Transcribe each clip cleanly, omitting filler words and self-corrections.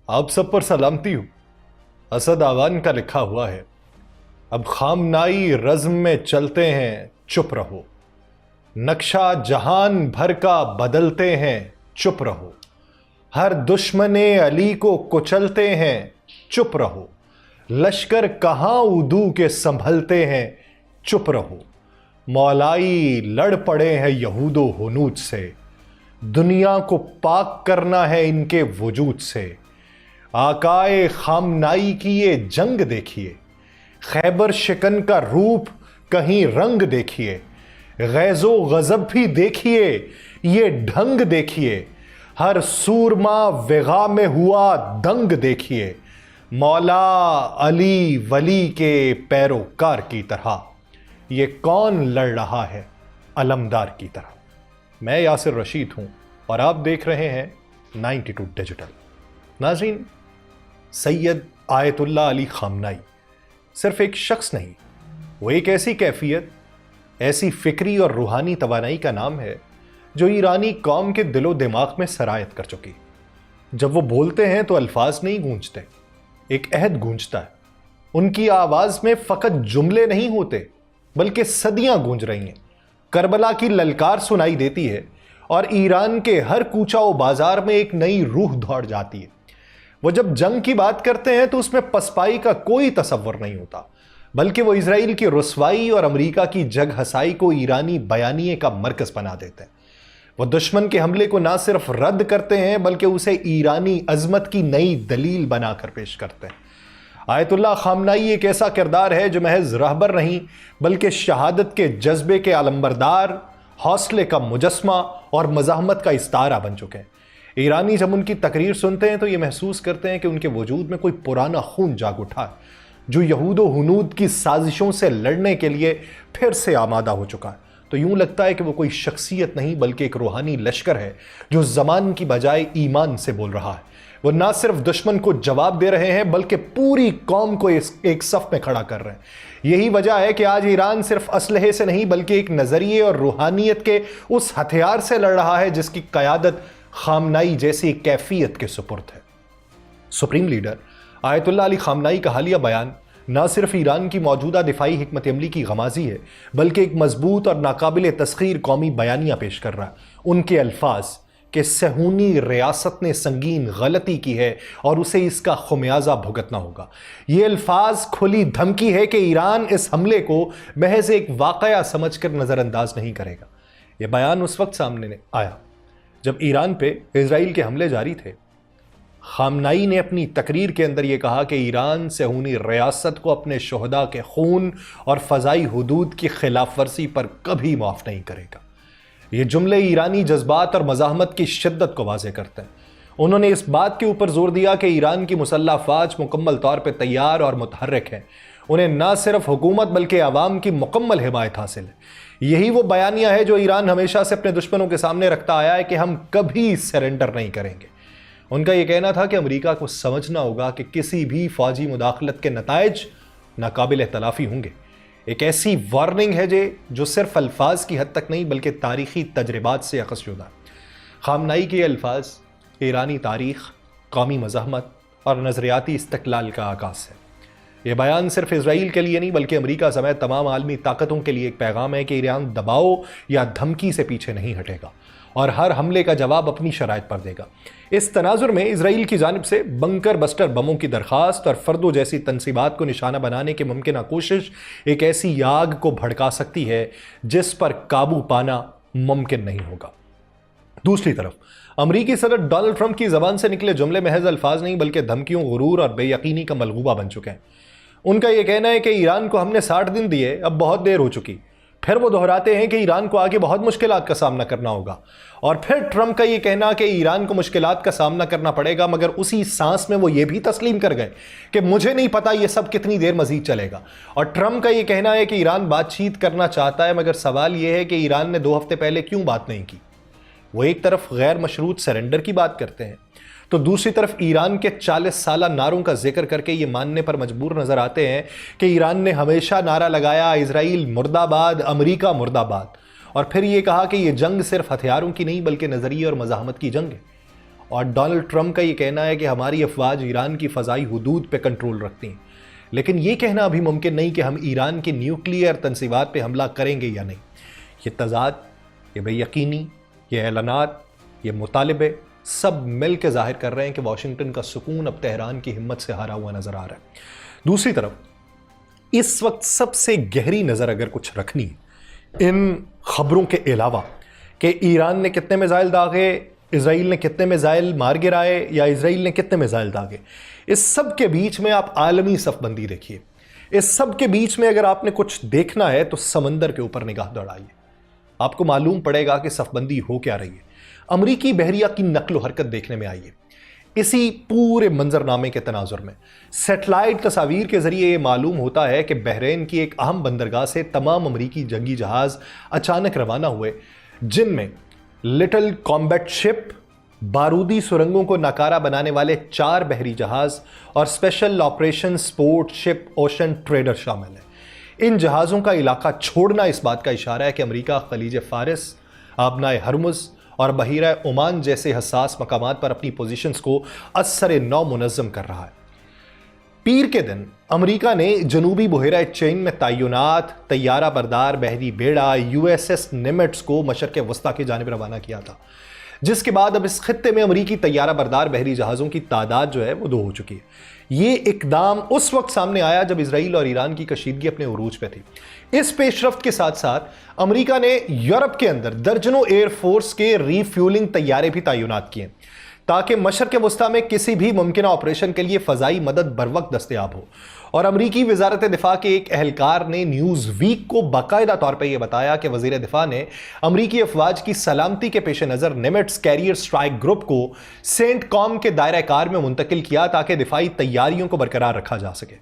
आप सब पर सलामती हो। असद आवान का लिखा हुआ है, अब खामनाई रज़्म में चलते हैं चुप रहो, नक्शा जहान भर का बदलते हैं चुप रहो, हर दुश्मने अली को कुचलते हैं चुप रहो, लश्कर कहां उदू के संभलते हैं चुप रहो, मौलाई लड़ पड़े हैं यहूदो हुनूद से, दुनिया को पाक करना है इनके वजूद से, आकाए खामनाई की ये जंग देखिए, खैबर शिकन का रूप कहीं रंग देखिए, गैज़ो गज़ब भी देखिए, ये ढंग देखिए, हर सूरमा विगा में हुआ दंग देखिए, मौला अली वली के पैरोकार की तरह, ये कौन लड़ रहा है अलमदार की तरह। मैं यासिर रशीद हूं और आप देख रहे हैं 92 डिजिटल। नाज़रीन, सैयद आयतुल्लाह अली खामनाई सिर्फ एक शख्स नहीं, वो एक ऐसी कैफियत, ऐसी फिक्री और रूहानी तवानाई का नाम है जो ईरानी कौम के दिलो दिमाग में सरायत कर चुकी। जब वो बोलते हैं तो अल्फाज नहीं गूंजते, एक अहद गूंजता है। उनकी आवाज में फकत जुमले नहीं होते बल्कि सदियां गूंज रही हैं। करबला की ललकार सुनाई देती है और ईरान के हर कूचा व बाजार में एक नई रूह दौड़ जाती है। वो जब जंग की बात करते हैं तो उसमें पसपाई का कोई तसव्वुर नहीं होता, बल्कि वो इजराइल की रुसवाई और अमेरिका की जग हसाई को ईरानी बयानिए का मरकज बना देते हैं। वो दुश्मन के हमले को ना सिर्फ रद्द करते हैं बल्कि उसे ईरानी अजमत की नई दलील बनाकर पेश करते हैं। आयतुल्लाह खामनाई एक ऐसा किरदार है जो महज रहबर नहीं बल्कि शहादत के जज्बे के आलमबरदार, हौसले का मुजस्मा और मज़ाहमत का इस्तारा बन चुके हैं। ईरानी जब उनकी तकरीर सुनते हैं तो ये महसूस करते हैं कि उनके वजूद में कोई पुराना खून जाग उठा है, जो यहूदो हुनूद की साजिशों से लड़ने के लिए फिर से आमादा हो चुका है। तो यूं लगता है कि वो कोई शख्सियत नहीं बल्कि एक रूहानी लश्कर है जो ज़मान की बजाय ईमान से बोल रहा है। वो ना सिर्फ दुश्मन को जवाब दे रहे हैं बल्कि पूरी कौम को एक सफ में खड़ा कर रहे हैं। यही वजह है कि आज ईरान सिर्फ असलहे से नहीं बल्कि एक नज़रिए और रूहानियत के उस हथियार से लड़ रहा है जिसकी क़यादत खामनाई जैसी कैफियत के सुपुर्द है। सुप्रीम लीडर आयतुल्लाह अली खामनाई का हालिया बयान ना सिर्फ ईरान की मौजूदा दिफाई हिकमत अमली की गमाजी है बल्कि एक मजबूत और नाकाबिल तस्खीर कौमी बयानिया पेश कर रहा है। उनके अल्फाज कि सहूनी रियासत ने संगीन गलती की है और उसे इसका खुमियाजा भुगतना होगा। ये अल्फाज खुली धमकी है कि ईरान इस हमले को महज एक वाकया समझकर नज़रअंदाज नहीं करेगा। यह बयान उस वक्त सामने आया जब ईरान पे इजराइल के हमले जारी थे। खामनाई ने अपनी तकरीर के अंदर यह कहा कि ईरान सहूनी रियासत को अपने शोहदा के खून और फ़ज़ाई हुदूद की खिलाफ वर्जी पर कभी माफ़ नहीं करेगा। ये जुमले ईरानी जज्बात और मज़ाहमत की शिद्दत को वाज़े करते हैं। उन्होंने इस बात के ऊपर जोर दिया कि ईरान की मुसल्लह फ़ौज मुकम्मल तौर पर तैयार और मुतहर्रिक है। उन्हें न सिर्फ हुकूमत बल्कि आवाम की मुकम्मल हिमायत हासिल है। यही वो बयानिया है जो ईरान हमेशा से अपने दुश्मनों के सामने रखता आया है कि हम कभी सरेंडर नहीं करेंगे। उनका यह कहना था कि अमेरिका को समझना होगा कि किसी भी फौजी मुदाखलत के नताइज नाकाबिल तलाफ़ी होंगे। एक ऐसी वार्निंग है जो सिर्फ अल्फाज की हद तक नहीं बल्कि तारीख़ी तजर्बात से अखज़शुदा। खामनाई के अल्फाज ईरानी तारीख़, कौमी मज़ाहमत और नज़रियाती इस्तक़लाल का आगाज़ है। यह बयान सिर्फ इजराइल के लिए नहीं बल्कि अमेरिका समेत तमाम आलमी ताकतों के लिए एक पैगाम है कि ईरान दबाव या धमकी से पीछे नहीं हटेगा और हर हमले का जवाब अपनी शराइत पर देगा। इस तनाजुर में इजराइल की जानिब से बंकर बस्टर बमों की दरख्वास्त और फर्दों जैसी तनसीबात को निशाना बनाने की मुमकिन कोशिश एक ऐसी आग को भड़का सकती है जिस पर काबू पाना मुमकिन नहीं होगा। दूसरी तरफ अमरीकी सदर डोनाल्ड ट्रंप की जबान से निकले जुमले महज अल्फाज नहीं बल्कि धमकियों, गुरूर और बेयकीनी का मलगूबा बन चुके हैं। उनका यह कहना है कि ईरान को हमने 60 दिन दिए, अब बहुत देर हो चुकी। फिर वो दोहराते हैं कि ईरान को आगे बहुत मुश्किलात का सामना करना होगा और फिर ट्रंप का ये कहना कि ईरान को मुश्किलात का सामना करना पड़ेगा, मगर उसी सांस में वो ये भी तस्लीम कर गए कि मुझे नहीं पता ये सब कितनी देर मजीद चलेगा। और ट्रंप का ये कहना है कि ईरान बातचीत करना चाहता है, मगर सवाल ये है कि ईरान ने 2 हफ्ते पहले क्यों बात नहीं की। वो एक तरफ गैर मशरूत सरेंडर की बात करते हैं तो दूसरी तरफ ईरान के 40 साला नारों का जिक्र करके ये मानने पर मजबूर नजर आते हैं कि ईरान ने हमेशा नारा लगाया इजराइल मुर्दाबाद, अमेरिका मुर्दाबाद, और फिर ये कहा कि ये जंग सिर्फ हथियारों की नहीं बल्कि नजरिए और मज़ाहमत की जंग है। और डोनाल्ड ट्रंप का ये कहना है कि हमारी अफवाज ईरान की फ़ज़ाई हुदूद पे कंट्रोल रखती हैं। लेकिन ये कहना अभी मुमकिन नहीं कि हम ईरान के न्यूक्लियर तंसीबात पे हमला करेंगे या नहीं। ये तज़ाद, ये बेयकीनी, ये ऐलानात, ये मुतालिबे सब मिल के जाहिर कर रहे हैं कि वाशिंगटन का सुकून अब तेहरान की हिम्मत से हारा हुआ नजर आ रहा है। दूसरी तरफ इस वक्त सबसे गहरी नज़र अगर कुछ रखनी इन खबरों के अलावा कि ईरान ने कितने मिसाइल दागे, इजराइल ने कितने मिसाइल मार गिराए या इजराइल ने कितने मिसाइल दागे, इस सब के बीच में आप आलमी सफबंदी देखिए। इस सब के बीच में अगर आपने कुछ देखना है तो समंदर के ऊपर निगाह दौड़ाइए, आपको मालूम पड़ेगा कि सफबंदी हो क्या रही है। अमरीकी बहरिया की नकलो हरकत देखने में आई है। इसी पूरे मंजरनामे के तनाजुर में सैटेलाइट तस्वीर के जरिए यह मालूम होता है कि बहरीन की एक अहम बंदरगाह से तमाम अमरीकी जंगी जहाज अचानक रवाना हुए, जिनमें लिटिल कॉम्बैट शिप, बारूदी सुरंगों को नाकारा बनाने वाले 4 बहरी जहाज और special operation sport ship ocean trader शामिल है। इन जहाज़ों का इलाका छोड़ना इस बात का इशारा है कि अमरीका खलीज फारिस, आबनाए हरमुज़ और बहीरा ओमान जैसे हसास मकामात पर अपनी पोजीशंस को असर नौ मुनज़्ज़म कर रहा है। पीर के दिन अमरीका ने जनूबी बहरा चीन में तैनात तैयारा बरदार बहरी बेड़ा USS निमिट्स को मशरक़ वस्ता की जानिब रवाना किया था, जिसके बाद अब इस खित्ते में अमरीकी तैयारा बरदार बहरी जहाज़ों की तादाद जो है वो 2 हो चुकी है। ये इकदाम उस वक्त सामने आया जब इसराइल और ईरान की कशीदगी अपने उरूज पे थी। इस पेशरफ्त के साथ साथ अमरीका ने यूरोप के अंदर दर्जनों एयरफोर्स के रीफ्यूलिंग तैयारे भी तैनात किए ताकि मशरक़ वस्ता में किसी भी मुमकिन ऑपरेशन के लिए फ़ज़ाई मदद बर वक्त दस्तयाब हो। और अमरीकी वज़ारत दिफ़ा के एक एहलकार ने न्यूज़ वीक को बाकायदा तौर पर यह बताया कि वज़ीर दिफ़ा ने अमरीकी अफवाज की सलामती के पेश नज़र निमिट्स कैरियर स्ट्राइक ग्रुप को सेंट कॉम के दायरा कार में मुंतकिल किया ताकि दिफाई तैयारियों को बरकरार रखा जा सके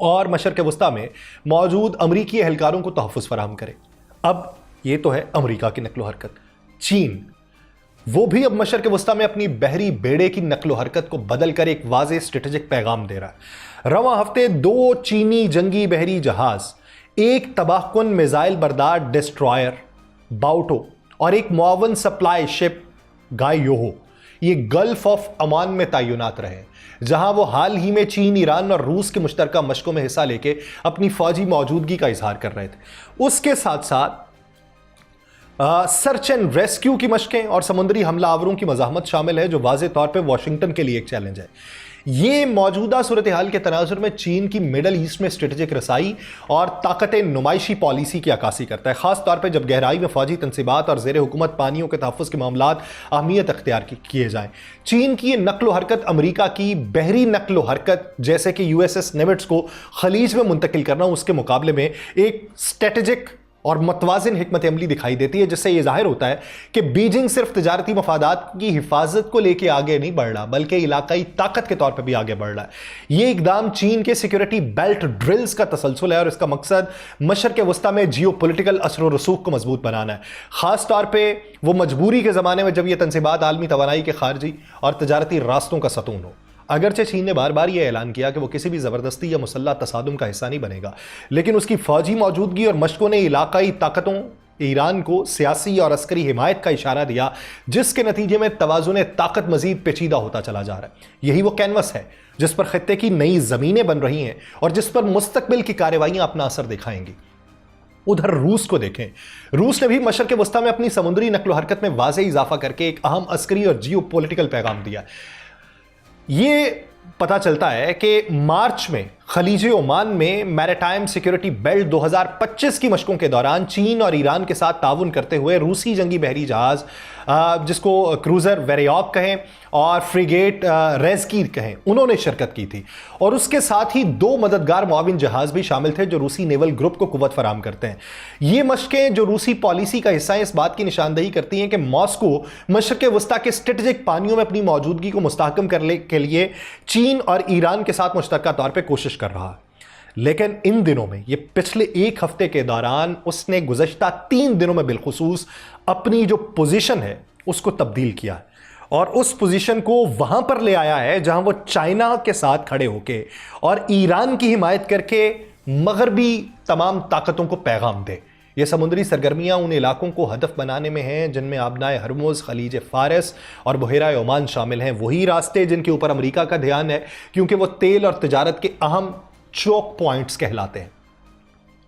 और मशरक़ वस्ता में मौजूद अमरीकी एहलकारों को तहफ़्फ़ुज़ फराहम करे। अब ये तो है अमरीका की नकलो हरकत। चीन वो भी अब मशरक़ वस्ता में अपनी बहरी बेड़े की नकलो हरकत को बदल कर एक वाज़ेह स्ट्रेटेजिक पैगाम दे रहा है। रवां हफ्ते 2 चीनी जंगी बहरी जहाज, एक तबाहकुन मिसाइल बरदार डिस्ट्रॉयर बाउटो और एक मुआवन सप्लाई शिप गायोहो ये गल्फ ऑफ अमान में तैनात रहे, जहां वो हाल ही में चीन, ईरान और रूस के मुश्तरका मशकों में हिस्सा लेके अपनी फौजी मौजूदगी का इजहार कर रहे थे। उसके साथ साथ सर्च एंड रेस्क्यू की मशकें और समुद्री हमलावरों की मज़ाहमत शामिल है, जो वाज़े तौर पे वाशिंगटन के लिए एक चैलेंज है। ये मौजूदा सूरत हाल के तनाजुर में चीन की मिडल ईस्ट में स्ट्रेटेजिक रसाई और ताकत नुमाइशी पॉलिसी की अक्कासी करता है, खास तौर पर जब गहराई में फौजी तनसीबात और ज़ेर हुकूमत पानियों के तहफ़्फ़ुज़ के मामलात अहमियत अख्तियार किए जाएँ। चीन की ये नकलो हरकत अमरीका की बहरी नकलो हरकत जैसे कि USS निमिट्स को खलीज में मुंतकिल करना, उसके मुकाबले में एक स्ट्रेटेजिक और मतवाज़िन हिकमत अमली दिखाई देती है, जिससे यह जाहिर होता है कि बीजिंग सिर्फ तजारती मफादात की हिफाजत को लेकर आगे नहीं बढ़ रहा, बल्कि इलाकाई ताकत के तौर पर भी आगे बढ़ रहा है। यह इकदाम चीन के सिक्योरिटी बेल्ट ड्रिल्स का तसलसल है और इसका मकसद मशरक़ वस्ता में जियो पोलिटिकल असर व रसूख को मजबूत बनाना है, खास तौर पर वो मजबूरी के ज़माने में जब यह तनसीबात आलमी तवानाई के खारजी और तजारती रास्तों का सतून हो। अगरचे चीन ने बार बार यह ऐलान किया कि वो किसी भी ज़बरदस्ती या मुसल्लह तसादुम का हिस्सा नहीं बनेगा, लेकिन उसकी फौजी मौजूदगी और मशकों ने इलाकाई ताकतों ईरान को सियासी और अस्करी हिमायत का इशारा दिया, जिसके नतीजे में तवाज़ुन ताकत मजीद पेचीदा होता चला जा रहा है। यही वो कैनवस है जिस पर खित्ते की नई ज़मीनें बन रही हैं और जिस पर मुस्तकबिल की कार्रवाइयाँ अपना असर दिखाएंगी। उधर रूस को देखें, रूस ने भी मशरक़ वस्ता में अपनी समुद्री नकलो हरकत में वाज़ेह इजाफा करके एक अहम अस्करी और जियो पोलिटिकल पैगाम दिया। ये पता चलता है कि मार्च में खलीज ओमान में मैरिटाइम सिक्योरिटी बेल्ट 2025 की मशकों के दौरान चीन और ईरान के साथ ताउन करते हुए रूसी जंगी बहरी जहाज, जिसको क्रूज़र वेरियॉक कहें और फ्रिगेट रेज़कीर कहें, उन्होंने शिरकत की थी। और उसके साथ ही 2 मददगार मुआविन जहाज भी शामिल थे जो रूसी नेवल ग्रुप को कुव्वत फराहम करते हैं। ये मशकें जो रूसी पॉलिसी का हिस्सा है, इस बात की निशानदही करती हैं कि मॉस्को मशरक़ वस्ता के स्ट्रेटेजिक पानियों में अपनी मौजूदगी को मुस्तहकम करने के लिए चीन और ईरान के साथ मुश्तरका तौर पर कोशिश कर रहा है। लेकिन इन दिनों में, ये पिछले 1 हफ्ते के दौरान, उसने गुज़श्ता 3 दिनों में बिलखुसूस अपनी जो पोजीशन है उसको तब्दील किया है और उस पोजीशन को वहां पर ले आया है जहां वो चाइना के साथ खड़े होके और ईरान की हिमायत करके मगरबी तमाम ताकतों को पैगाम दे। ये समुद्री सरगर्मियां उन इलाकों को हदफ बनाने में हैं जिनमें आबनाए हरमुज, खलीज फारिस और बहेरा ओमान शामिल हैं। वही रास्ते जिनके ऊपर अमेरिका का ध्यान है, क्योंकि वो तेल और तिजारत के अहम चोक पॉइंट्स कहलाते हैं।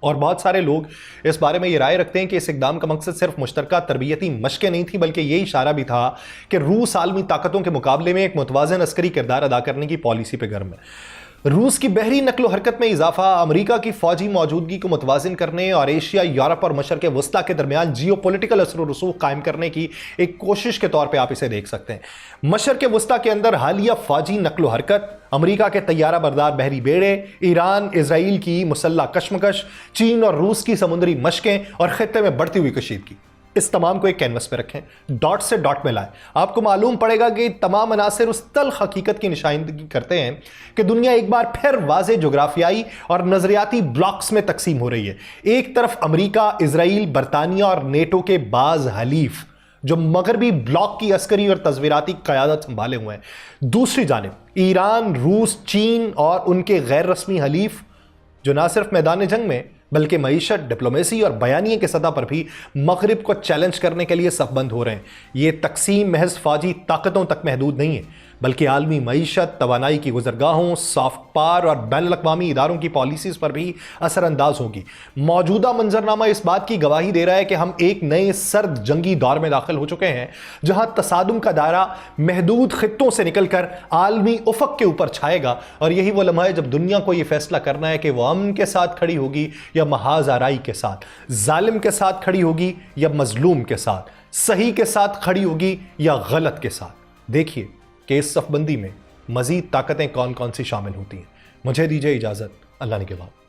और बहुत सारे लोग इस बारे में ये राय रखते हैं कि इस इकदाम का मकसद सिर्फ मुश्तरका तरबियती मशकें नहीं थी, बल्कि ये इशारा भी था कि रूस आलमी ताकतों के मुकाबले में एक मुतवाज़िन अस्करी किरदार अदा करने की पॉलिसी पे गर्म है। रूस की बहरी नकलो हरकत में इजाफा, अमेरिका की फौजी मौजूदगी को मुतवाजिन करने और एशिया, यूरोप और मशरक़ वस्ता के दरमियान जियोपॉलिटिकल असर रसूख कायम करने की एक कोशिश के तौर पे आप इसे देख सकते हैं। मशरक़ वस्ता के अंदर हालिया फौजी नकलो हरकत, अमेरिका के तैयारा बरदार बहरी बेड़े, ईरान इसराइल की मुसल्ला कशमकश, चीन और रूस की समुद्री मशकें और खित्ते में बढ़ती हुई कशीदगी, इस तमाम को एक कैनवस पे रखें, डॉट से डॉट में लाएं। आपको मालूम पड़ेगा कि तमाम अनासिर उस तल्ख हकीकत की निशानदगी करते हैं कि दुनिया एक बार फिर वाज़े जोग्राफियाई और नजरियाती ब्लॉक्स में तकसीम हो रही है। एक तरफ अमेरिका, इसराइल, बरतानिया और नेटो के बाज हलीफ जो मगरबी ब्लॉक की अस्करी और तस्वीराती क़यादत संभाले हुए हैं, दूसरी जानिब ईरान, रूस, चीन और उनके गैर रस्मी हलीफ जो ना सिर्फ मैदान जंग में बल्कि मईशत, डिप्लोमेसी और बयानिए के सतह पर भी मगरिब को चैलेंज करने के लिए सफबंद हो रहे हैं। ये तकसीम महज फौजी ताकतों तक महदूद नहीं है, बल्कि आलमी मईशत, तवानाई की गुजरगाहों, सॉफ्ट पावर और बैनुल-अक़वामी इदारों की पॉलिसीज़ पर भी असरअंदाज होगी। मौजूदा मंजरनामा इस बात की गवाही दे रहा है कि हम एक नए सर्द जंगी दौर में दाखिल हो चुके हैं, जहां तसादुम का दायरा महदूद खित्तों से निकलकर आलमी उफ़क़ के ऊपर छाएगा। और यही वो लम्हा है जब दुनिया को यह फैसला करना है कि वह अमन के साथ खड़ी होगी या महाज आराई के साथ, जालिम के साथ खड़ी होगी या मजलूम के साथ, सही के साथ खड़ी होगी या गलत के साथ। देखिए कि इस सफबंदी में मजीद ताकतें कौन कौन सी शामिल होती हैं। मुझे दीजिए इजाज़त, अल्लाह ने के बाद।